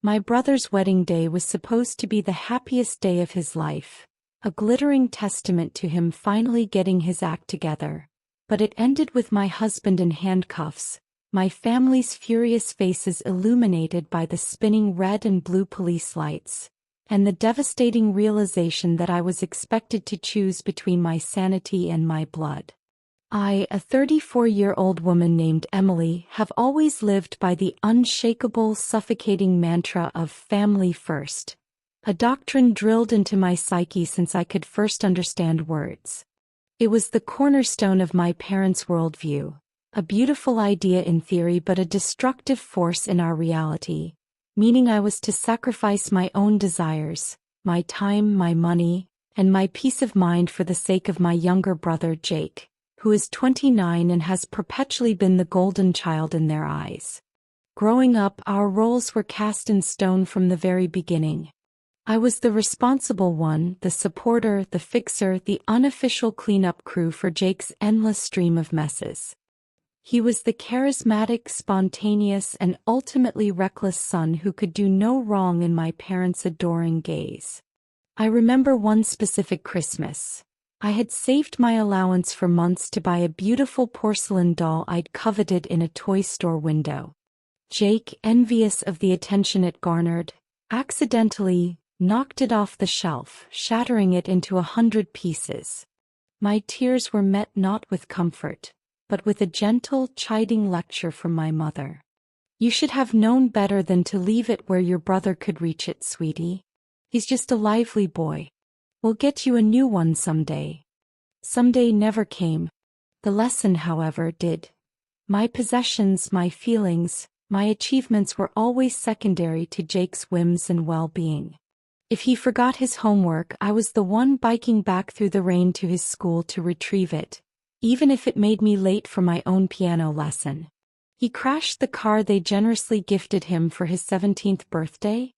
My brother's wedding day was supposed to be the happiest day of his life, a glittering testament to him finally getting his act together. But it ended with my husband in handcuffs, my family's furious faces illuminated by the spinning red and blue police lights, and the devastating realization that I was expected to choose between my sanity and my blood. I, a 34-year-old woman named Emily, have always lived by the unshakable, suffocating mantra of family first, a doctrine drilled into my psyche since I could first understand words. It was the cornerstone of my parents' worldview, a beautiful idea in theory but a destructive force in our reality, meaning I was to sacrifice my own desires, my time, my money, and my peace of mind for the sake of my younger brother Jake, who is 29 and has perpetually been the golden child in their eyes. Growing up, our roles were cast in stone from the very beginning. I was the responsible one, the supporter, the fixer, the unofficial cleanup crew for Jake's endless stream of messes. He was the charismatic, spontaneous, and ultimately reckless son who could do no wrong in my parents' adoring gaze. I remember one specific Christmas. I had saved my allowance for months to buy a beautiful porcelain doll I'd coveted in a toy store window. Jake, envious of the attention it garnered, accidentally knocked it off the shelf, shattering it into 100 pieces. My tears were met not with comfort, but with a gentle, chiding lecture from my mother. "You should have known better than to leave it where your brother could reach it, sweetie. He's just a lively boy. We'll get you a new one someday." Someday never came. The lesson, however, did. My possessions, my feelings, my achievements were always secondary to Jake's whims and well-being. If he forgot his homework, I was the one biking back through the rain to his school to retrieve it, even if it made me late for my own piano lesson. He crashed the car they generously gifted him for his 17th birthday.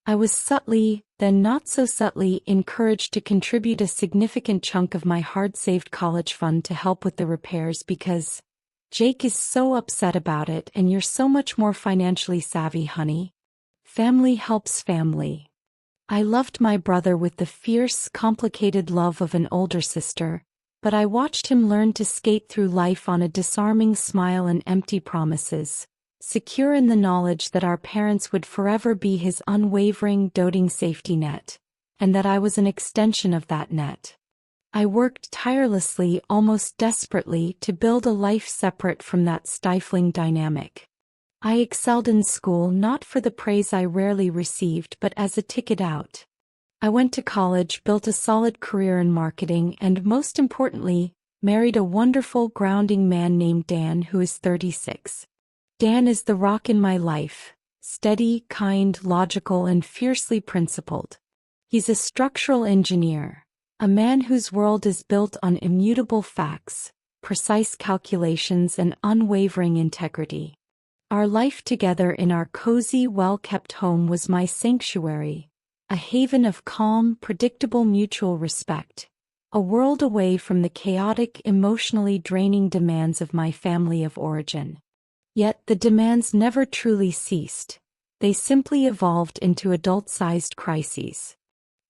I was subtly, then not so subtly, encouraged to contribute a significant chunk of my hard-saved college fund to help with the repairs because Jake is so upset about it and you're so much more financially savvy, honey. Family helps family. I loved my brother with the fierce, complicated love of an older sister, but I watched him learn to skate through life on a disarming smile and empty promises, secure in the knowledge that our parents would forever be his unwavering, doting safety net, and that I was an extension of that net. I worked tirelessly, almost desperately, to build a life separate from that stifling dynamic. I excelled in school not for the praise I rarely received but as a ticket out. I went to college, built a solid career in marketing, and most importantly, married a wonderful, grounding man named Dan who is 36. Dan is the rock in my life, steady, kind, logical, and fiercely principled. He's a structural engineer, a man whose world is built on immutable facts, precise calculations, and unwavering integrity. Our life together in our cozy, well-kept home was my sanctuary, a haven of calm, predictable mutual respect, a world away from the chaotic, emotionally draining demands of my family of origin. Yet the demands never truly ceased. They simply evolved into adult-sized crises.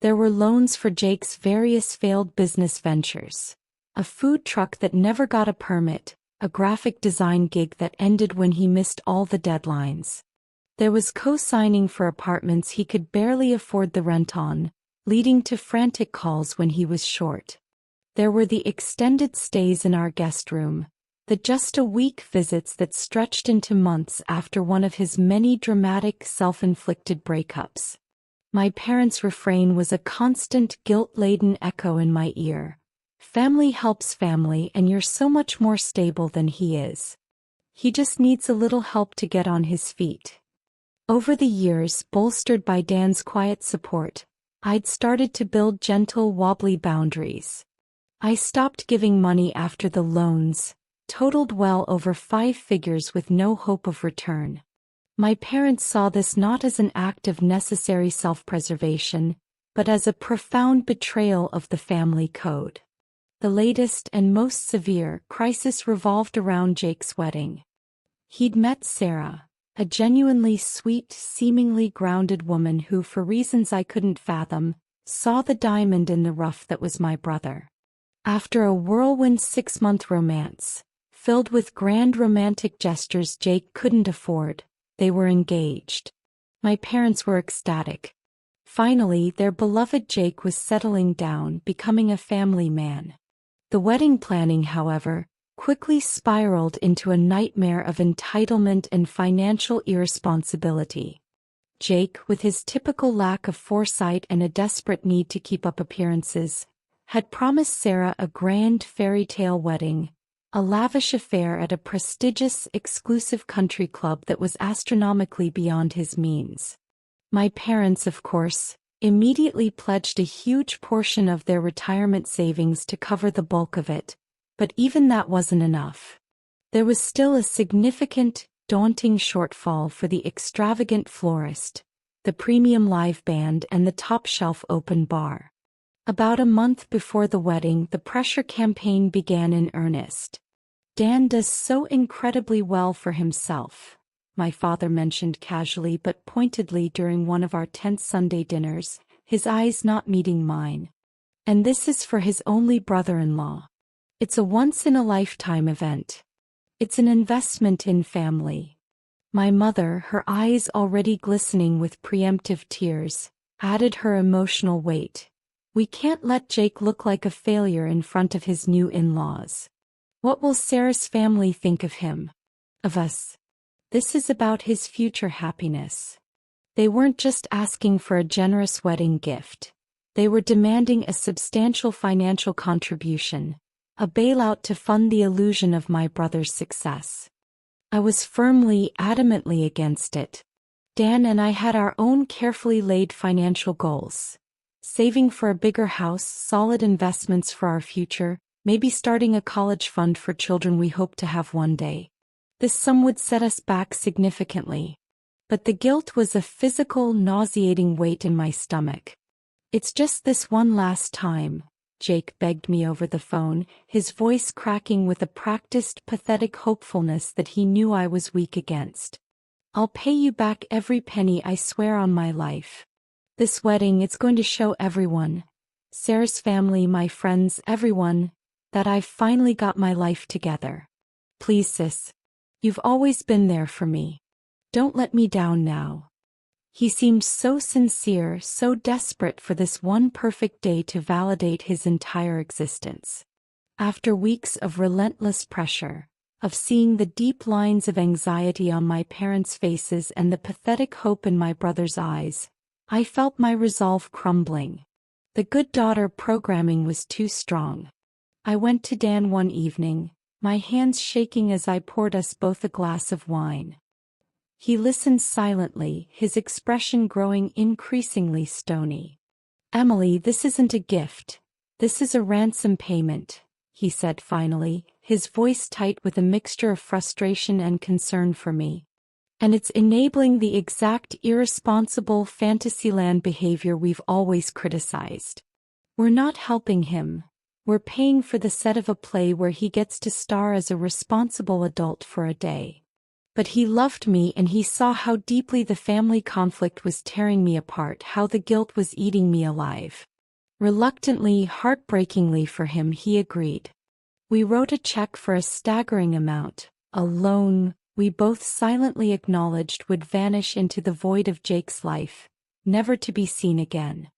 There were loans for Jake's various failed business ventures, a food truck that never got a permit, a graphic design gig that ended when he missed all the deadlines. There was co-signing for apartments he could barely afford the rent on, leading to frantic calls when he was short. There were the extended stays in our guest room, the just-a-week visits that stretched into months after one of his many dramatic, self-inflicted breakups. My parents' refrain was a constant, guilt-laden echo in my ear. Family helps family, and you're so much more stable than he is. He just needs a little help to get on his feet. Over the years, bolstered by Dan's quiet support, I'd started to build gentle, wobbly boundaries. I stopped giving money after the loans, totaled well over 5 figures with no hope of return. My parents saw this not as an act of necessary self-preservation, but as a profound betrayal of the family code. The latest and most severe crisis revolved around Jake's wedding. He'd met Sarah, a genuinely sweet, seemingly grounded woman who, for reasons I couldn't fathom, saw the diamond in the rough that was my brother. After a whirlwind 6-month romance, filled with grand romantic gestures Jake couldn't afford, they were engaged. My parents were ecstatic. Finally, their beloved Jake was settling down, becoming a family man. The wedding planning, however, quickly spiraled into a nightmare of entitlement and financial irresponsibility. Jake, with his typical lack of foresight and a desperate need to keep up appearances, had promised Sarah a grand fairy tale wedding, a lavish affair at a prestigious, exclusive country club that was astronomically beyond his means. My parents, of course, immediately pledged a huge portion of their retirement savings to cover the bulk of it, but even that wasn't enough. There was still a significant, daunting shortfall for the extravagant florist, the premium live band, and the top-shelf open bar. About a month before the wedding, the pressure campaign began in earnest. "Dan does so incredibly well for himself," my father mentioned casually but pointedly during one of our tense Sunday dinners, his eyes not meeting mine. "And this is for his only brother-in-law. It's a once-in-a-lifetime event. It's an investment in family." My mother, her eyes already glistening with preemptive tears, added her emotional weight. "We can't let Jake look like a failure in front of his new in-laws. What will Sarah's family think of him? Of us? This is about his future happiness." They weren't just asking for a generous wedding gift. They were demanding a substantial financial contribution, a bailout to fund the illusion of my brother's success. I was firmly, adamantly against it. Dan and I had our own carefully laid financial goals. Saving for a bigger house, solid investments for our future, maybe starting a college fund for children we hope to have one day. This sum would set us back significantly. But the guilt was a physical, nauseating weight in my stomach. "It's just this one last time," Jake begged me over the phone, his voice cracking with a practiced, pathetic hopefulness that he knew I was weak against. "I'll pay you back every penny, I swear on my life. This wedding, it's going to show everyone, Sarah's family, my friends, everyone, that I've finally got my life together. Please, sis. You've always been there for me. Don't let me down now." He seemed so sincere, so desperate for this one perfect day to validate his entire existence. After weeks of relentless pressure, of seeing the deep lines of anxiety on my parents' faces and the pathetic hope in my brother's eyes, I felt my resolve crumbling. The good daughter programming was too strong. I went to Dan one evening, my hands shaking as I poured us both a glass of wine. He listened silently, his expression growing increasingly stony. "Emily, this isn't a gift. This is a ransom payment," he said finally, his voice tight with a mixture of frustration and concern for me. "And it's enabling the exact irresponsible Fantasyland behavior we've always criticized. We're not helping him. We're paying for the set of a play where he gets to star as a responsible adult for a day. But he loved me and he saw how deeply the family conflict was tearing me apart, how the guilt was eating me alive. Reluctantly, heartbreakingly for him, he agreed. We wrote a check for a staggering amount, a loan we both silently acknowledged would vanish into the void of Jake's life, never to be seen again.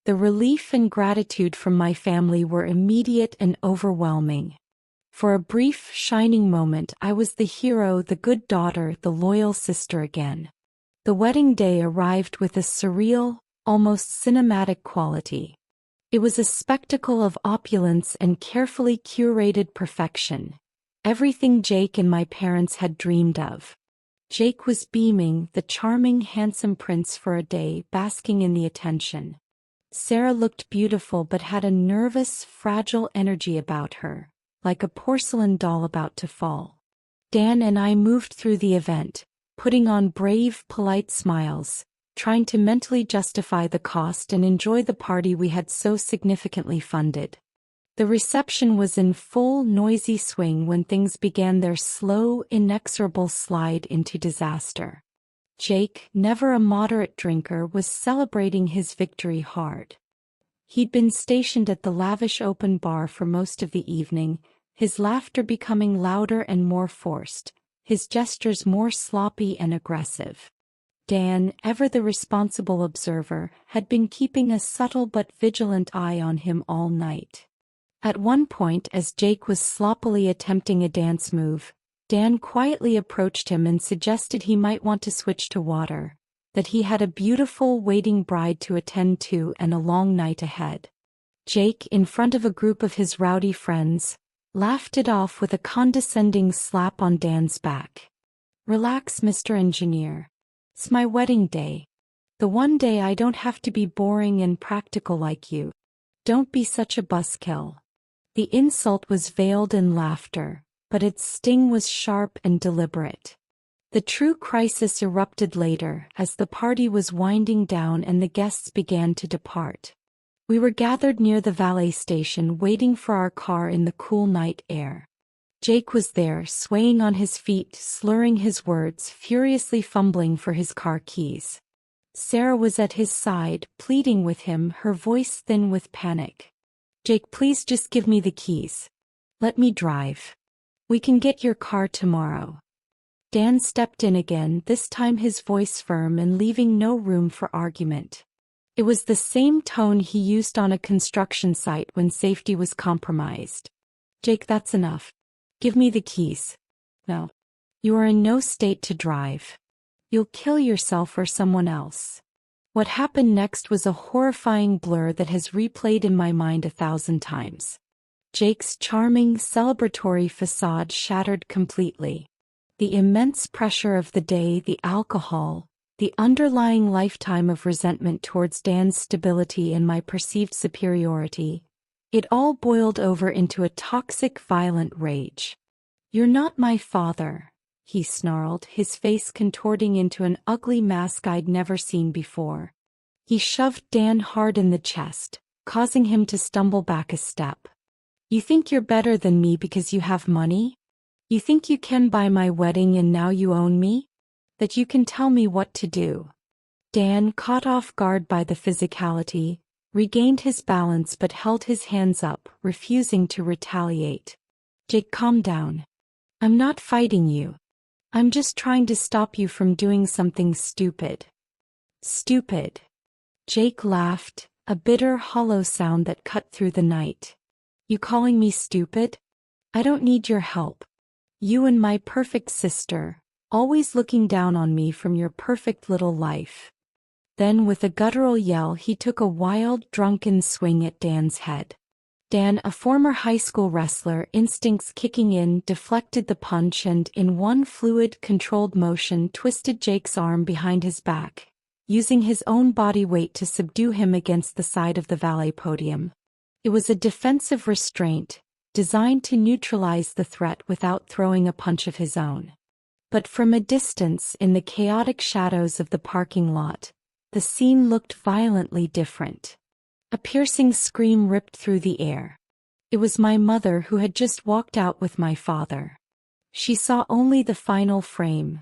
The relief and gratitude from my family were immediate and overwhelming. For a brief, shining moment, I was the hero, the good daughter, the loyal sister again. The wedding day arrived with a surreal, almost cinematic quality. It was a spectacle of opulence and carefully curated perfection, everything Jake and my parents had dreamed of. Jake was beaming, the charming, handsome prince for a day, basking in the attention. Sarah looked beautiful but had a nervous, fragile energy about her, like a porcelain doll about to fall. Dan and I moved through the event, putting on brave, polite smiles, trying to mentally justify the cost and enjoy the party we had so significantly funded. The reception was in full noisy swing when things began their slow, inexorable slide into disaster. Jake, never a moderate drinker, was celebrating his victory hard. He'd been stationed at the lavish open bar for most of the evening, his laughter becoming louder and more forced, his gestures more sloppy and aggressive. Dan, ever the responsible observer, had been keeping a subtle but vigilant eye on him all night. At one point, as Jake was sloppily attempting a dance move, Dan quietly approached him and suggested he might want to switch to water, that he had a beautiful waiting bride to attend to and a long night ahead. Jake, in front of a group of his rowdy friends, laughed it off with a condescending slap on Dan's back. "Relax, Mr. Engineer. It's my wedding day. The one day I don't have to be boring and practical like you. Don't be such a buzzkill." The insult was veiled in laughter, but its sting was sharp and deliberate. The true crisis erupted later, as the party was winding down and the guests began to depart. We were gathered near the valet station waiting for our car in the cool night air. Jake was there, swaying on his feet, slurring his words, furiously fumbling for his car keys. Sarah was at his side, pleading with him, her voice thin with panic. "Jake, please just give me the keys. Let me drive. We can get your car tomorrow." Dan stepped in again, this time his voice firm and leaving no room for argument. It was the same tone he used on a construction site when safety was compromised. "Jake, that's enough. Give me the keys." "No. You are in no state to drive. You'll kill yourself or someone else." What happened next was a horrifying blur that has replayed in my mind 1,000 times. Jake's charming, celebratory facade shattered completely. The immense pressure of the day, the alcohol, the underlying lifetime of resentment towards Dan's stability and my perceived superiority, it all boiled over into a toxic, violent rage. "You're not my father," he snarled, his face contorting into an ugly mask I'd never seen before. He shoved Dan hard in the chest, causing him to stumble back a step. "You think you're better than me because you have money? You think you can buy my wedding and now you own me? That you can tell me what to do?" Dan, caught off guard by the physicality, regained his balance but held his hands up, refusing to retaliate. "Jake, calm down. I'm not fighting you. I'm just trying to stop you from doing something stupid." "Stupid?" Jake laughed, a bitter, hollow sound that cut through the night. "You calling me stupid? I don't need your help. You and my perfect sister, always looking down on me from your perfect little life." Then with a guttural yell he took a wild, drunken swing at Dan's head. Dan, a former high school wrestler, instincts kicking in, deflected the punch and, in one fluid, controlled motion, twisted Jake's arm behind his back, using his own body weight to subdue him against the side of the valet podium. It was a defensive restraint, designed to neutralize the threat without throwing a punch of his own. But from a distance, in the chaotic shadows of the parking lot, the scene looked violently different. A piercing scream ripped through the air. It was my mother who had just walked out with my father. She saw only the final frame.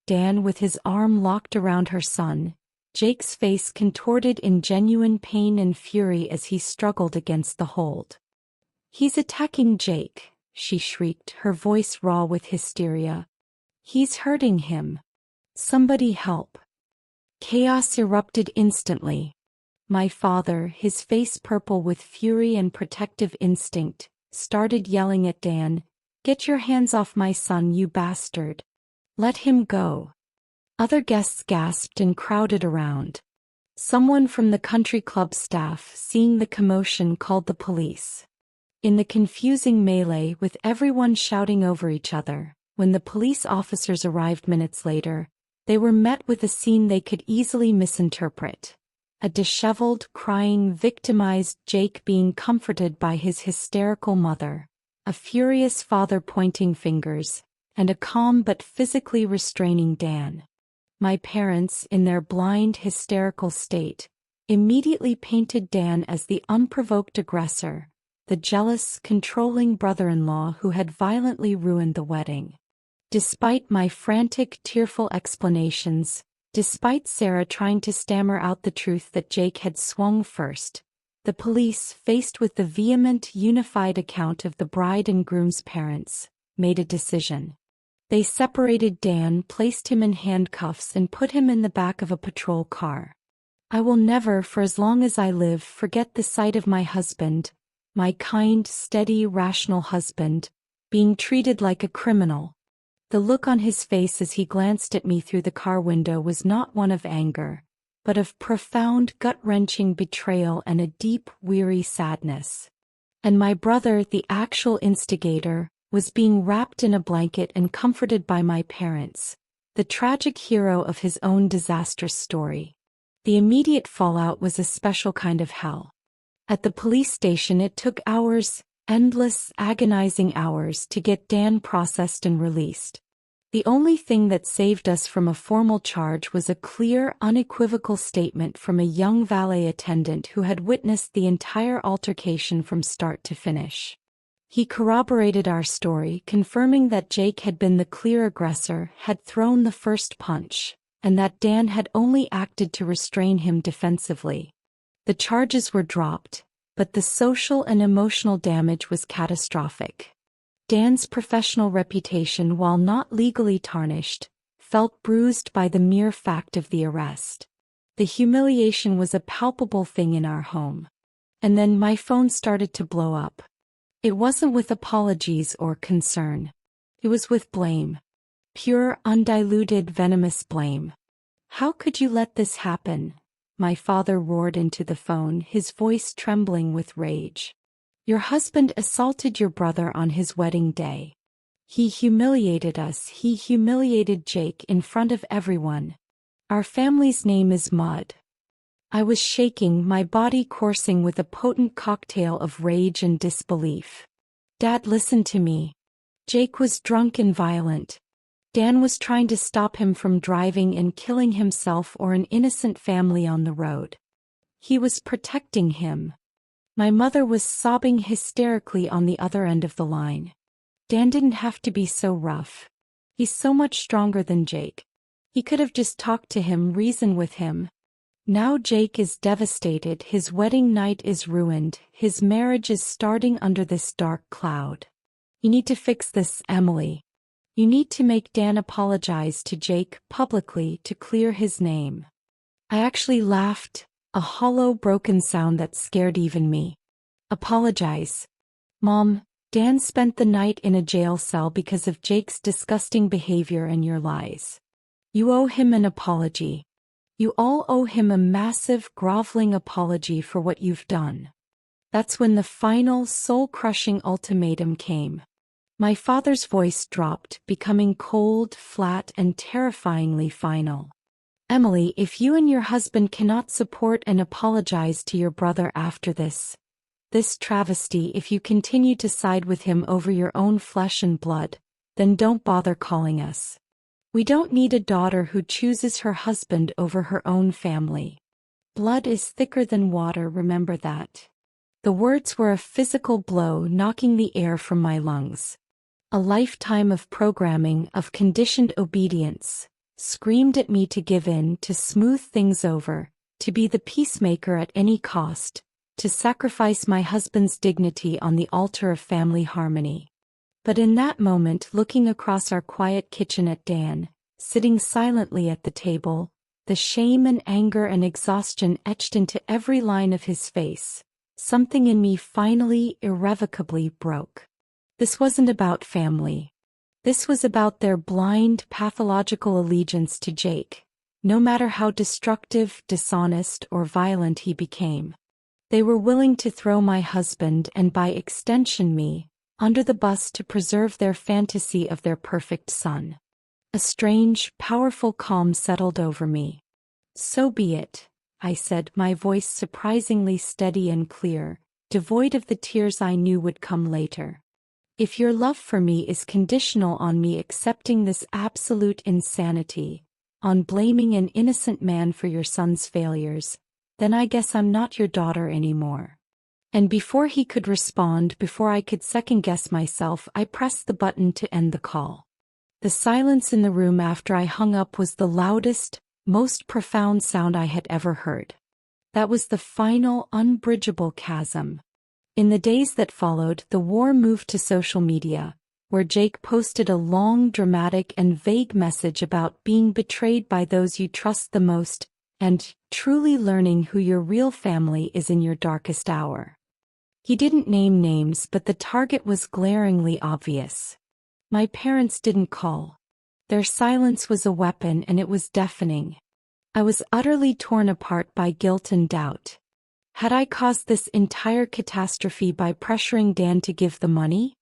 Dan with his arm locked around her son, Jake's face contorted in genuine pain and fury as he struggled against the hold. "He's attacking Jake," she shrieked, her voice raw with hysteria. "He's hurting him. Somebody help." Chaos erupted instantly. My father, his face purple with fury and protective instinct, started yelling at Dan, "Get your hands off my son, you bastard. Let him go." Other guests gasped and crowded around. Someone from the country club staff, seeing the commotion, called the police. In the confusing melee, with everyone shouting over each other, when the police officers arrived minutes later, they were met with a scene they could easily misinterpret. A disheveled, crying, victimized Jake being comforted by his hysterical mother, a furious father pointing fingers, and a calm but physically restraining Dan. My parents, in their blind, hysterical state, immediately painted Dan as the unprovoked aggressor, the jealous, controlling brother-in-law who had violently ruined the wedding. Despite my frantic, tearful explanations, despite Sarah trying to stammer out the truth that Jake had swung first, the police, faced with the vehement, unified account of the bride and groom's parents, made a decision. They separated Dan, placed him in handcuffs, and put him in the back of a patrol car. I will never, for as long as I live, forget the sight of my husband, my kind, steady, rational husband, being treated like a criminal. The look on his face as he glanced at me through the car window was not one of anger, but of profound, gut-wrenching betrayal and a deep, weary sadness. And my brother, the actual instigator, was being wrapped in a blanket and comforted by my parents, the tragic hero of his own disastrous story. The immediate fallout was a special kind of hell. At the police station it took hours, endless, agonizing hours, to get Dan processed and released. The only thing that saved us from a formal charge was a clear, unequivocal statement from a young valet attendant who had witnessed the entire altercation from start to finish. He corroborated our story, confirming that Jake had been the clear aggressor, had thrown the first punch, and that Dan had only acted to restrain him defensively. The charges were dropped, but the social and emotional damage was catastrophic. Dan's professional reputation, while not legally tarnished, felt bruised by the mere fact of the arrest. The humiliation was a palpable thing in our home. And then my phone started to blow up. It wasn't with apologies or concern. It was with blame. Pure, undiluted, venomous blame. "How could you let this happen?" my father roared into the phone, his voice trembling with rage. "Your husband assaulted your brother on his wedding day. He humiliated us, he humiliated Jake in front of everyone. Our family's name is mud." I was shaking, my body coursing with a potent cocktail of rage and disbelief. "Dad, listen to me. Jake was drunk and violent. Dan was trying to stop him from driving and killing himself or an innocent family on the road. He was protecting him." My mother was sobbing hysterically on the other end of the line. "Dan didn't have to be so rough. He's so much stronger than Jake. He could have just talked to him, reasoned with him. Now Jake is devastated, his wedding night is ruined, his marriage is starting under this dark cloud. You need to fix this, Emily. You need to make Dan apologize to Jake publicly to clear his name." I actually laughed, a hollow, broken sound that scared even me. "Apologize? Mom, Dan spent the night in a jail cell because of Jake's disgusting behavior and your lies. You owe him an apology. You all owe him a massive, groveling apology for what you've done." That's when the final, soul-crushing ultimatum came. My father's voice dropped, becoming cold, flat, and terrifyingly final. "Emily, if you and your husband cannot support and apologize to your brother after this travesty, if you continue to side with him over your own flesh and blood, then don't bother calling us. We don't need a daughter who chooses her husband over her own family. Blood is thicker than water, remember that." The words were a physical blow, knocking the air from my lungs. A lifetime of programming, of conditioned obedience, screamed at me to give in, to smooth things over, to be the peacemaker at any cost, to sacrifice my husband's dignity on the altar of family harmony. But in that moment, looking across our quiet kitchen at Dan, sitting silently at the table, the shame and anger and exhaustion etched into every line of his face, something in me finally, irrevocably broke. This wasn't about family. This was about their blind, pathological allegiance to Jake, no matter how destructive, dishonest, or violent he became. They were willing to throw my husband, and by extension me, under the bus to preserve their fantasy of their perfect son. A strange, powerful calm settled over me. "So be it," I said, my voice surprisingly steady and clear, devoid of the tears I knew would come later. "If your love for me is conditional on me accepting this absolute insanity, on blaming an innocent man for your son's failures, then I guess I'm not your daughter anymore. And before he could respond, before I could second-guess myself, I pressed the button to end the call. The silence in the room after I hung up was the loudest, most profound sound I had ever heard. That was the final, unbridgeable chasm. In the days that followed, the war moved to social media, where Jake posted a long, dramatic, and vague message about being betrayed by those you trust the most, and truly learning who your real family is in your darkest hour. He didn't name names, but the target was glaringly obvious. My parents didn't call. Their silence was a weapon, and it was deafening. I was utterly torn apart by guilt and doubt. Had I caused this entire catastrophe by pressuring Dan to give the money?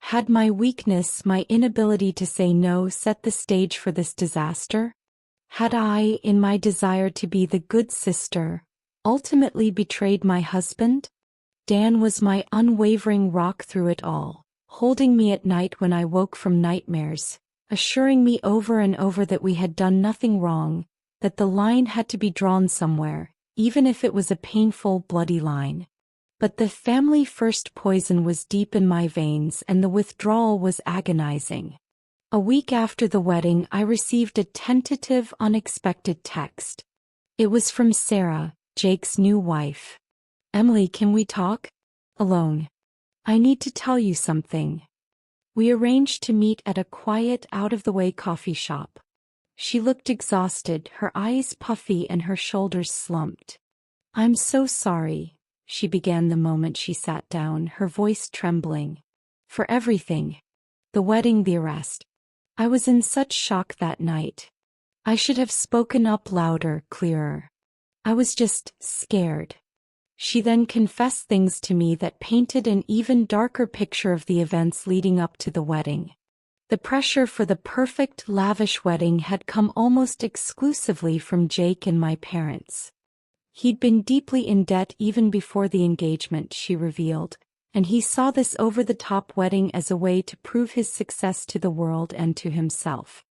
Had my weakness, my inability to say no, set the stage for this disaster? Had I, in my desire to be the good sister, ultimately betrayed my husband? Dan was my unwavering rock through it all, holding me at night when I woke from nightmares, assuring me over and over that we had done nothing wrong, that the line had to be drawn somewhere, even if it was a painful, bloody line. But the family-first poison was deep in my veins, and the withdrawal was agonizing. A week after the wedding, I received a tentative, unexpected text. It was from Sarah, Jake's new wife. "Emily, can we talk? Alone. I need to tell you something." We arranged to meet at a quiet, out-of-the-way coffee shop. She looked exhausted, her eyes puffy and her shoulders slumped. "I'm so sorry," she began the moment she sat down, her voice trembling. "For everything. The wedding, the arrest. I was in such shock that night. I should have spoken up louder, clearer. I was just scared." She then confessed things to me that painted an even darker picture of the events leading up to the wedding. The pressure for the perfect, lavish wedding had come almost exclusively from Jake and my parents. He'd been deeply in debt even before the engagement, she revealed, and he saw this over-the-top wedding as a way to prove his success to the world and to himself.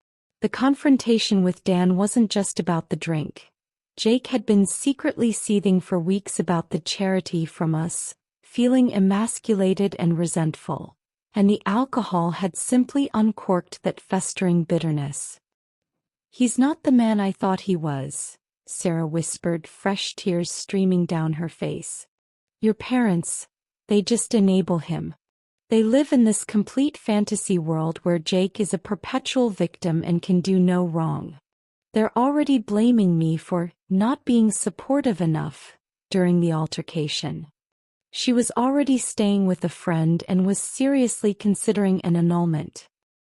The confrontation with Dan wasn't just about the drink. Jake had been secretly seething for weeks about the charity from us, feeling emasculated and resentful. And the alcohol had simply uncorked that festering bitterness. "He's not the man I thought he was," Sarah whispered, fresh tears streaming down her face. "Your parents, they just enable him. They live in this complete fantasy world where Jake is a perpetual victim and can do no wrong. They're already blaming me for not being supportive enough during the altercation." She was already staying with a friend and was seriously considering an annulment.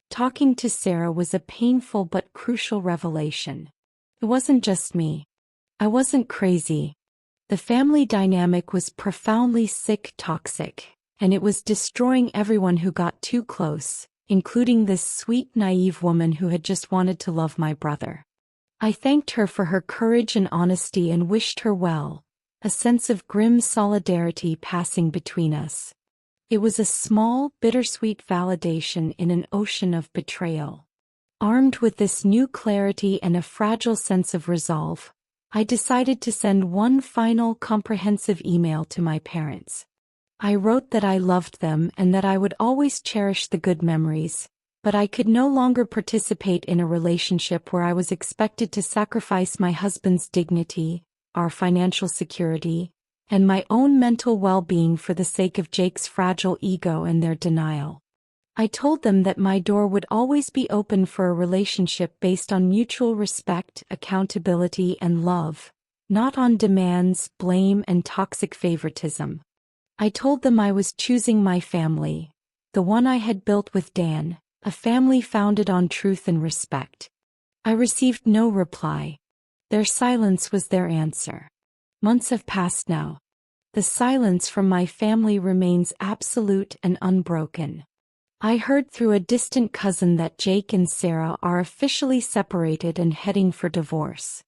Talking to Sarah was a painful but crucial revelation. It wasn't just me. I wasn't crazy. The family dynamic was profoundly sick, toxic, and it was destroying everyone who got too close, including this sweet, naive woman who had just wanted to love my brother. I thanked her for her courage and honesty and wished her well, a sense of grim solidarity passing between us. It was a small, bittersweet validation in an ocean of betrayal. Armed with this new clarity and a fragile sense of resolve, I decided to send one final comprehensive email to my parents. I wrote that I loved them and that I would always cherish the good memories, but I could no longer participate in a relationship where I was expected to sacrifice my husband's dignity, our financial security, and my own mental well-being for the sake of Jake's fragile ego and their denial. I told them that my door would always be open for a relationship based on mutual respect, accountability, and love, not on demands, blame, and toxic favoritism. I told them I was choosing my family, the one I had built with Dan, a family founded on truth and respect. I received no reply. Their silence was their answer. Months have passed now. The silence from my family remains absolute and unbroken. I heard through a distant cousin that Jake and Sarah are officially separated and heading for divorce.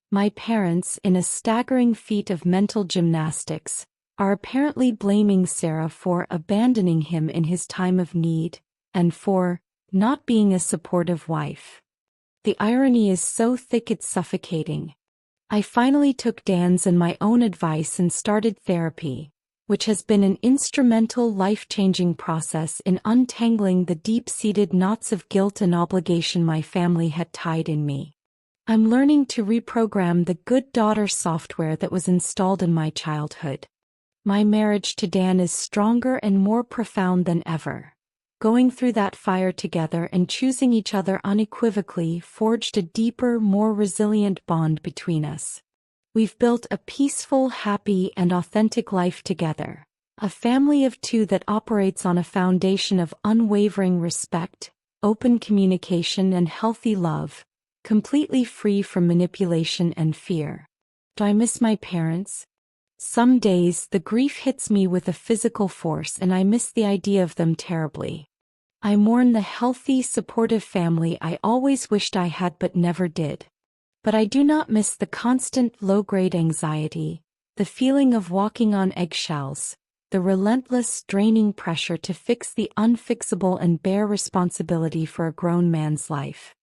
My parents, in a staggering feat of mental gymnastics, are apparently blaming Sarah for abandoning him in his time of need, and for not being a supportive wife. The irony is so thick it's suffocating. I finally took Dan's and my own advice and started therapy, which has been an instrumental life-changing process in untangling the deep-seated knots of guilt and obligation my family had tied in me. I'm learning to reprogram the good daughter software that was installed in my childhood. My marriage to Dan is stronger and more profound than ever. Going through that fire together and choosing each other unequivocally forged a deeper, more resilient bond between us. We've built a peaceful, happy, and authentic life together. A family of two that operates on a foundation of unwavering respect, open communication, and healthy love, completely free from manipulation and fear. Do I miss my parents? Some days the grief hits me with a physical force and I miss the idea of them terribly. I mourn the healthy, supportive family I always wished I had but never did. But I do not miss the constant low-grade anxiety, the feeling of walking on eggshells, the relentless, draining pressure to fix the unfixable and bear responsibility for a grown man's life.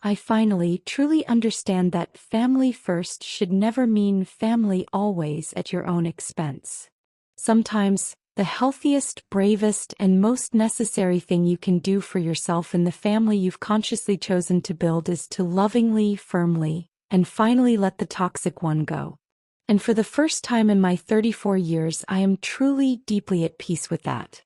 I finally truly understand that family first should never mean family always at your own expense. Sometimes, the healthiest, bravest, and most necessary thing you can do for yourself and the family you've consciously chosen to build is to lovingly, firmly, and finally let the toxic one go. And for the first time in my 34 years, I am truly deeply at peace with that.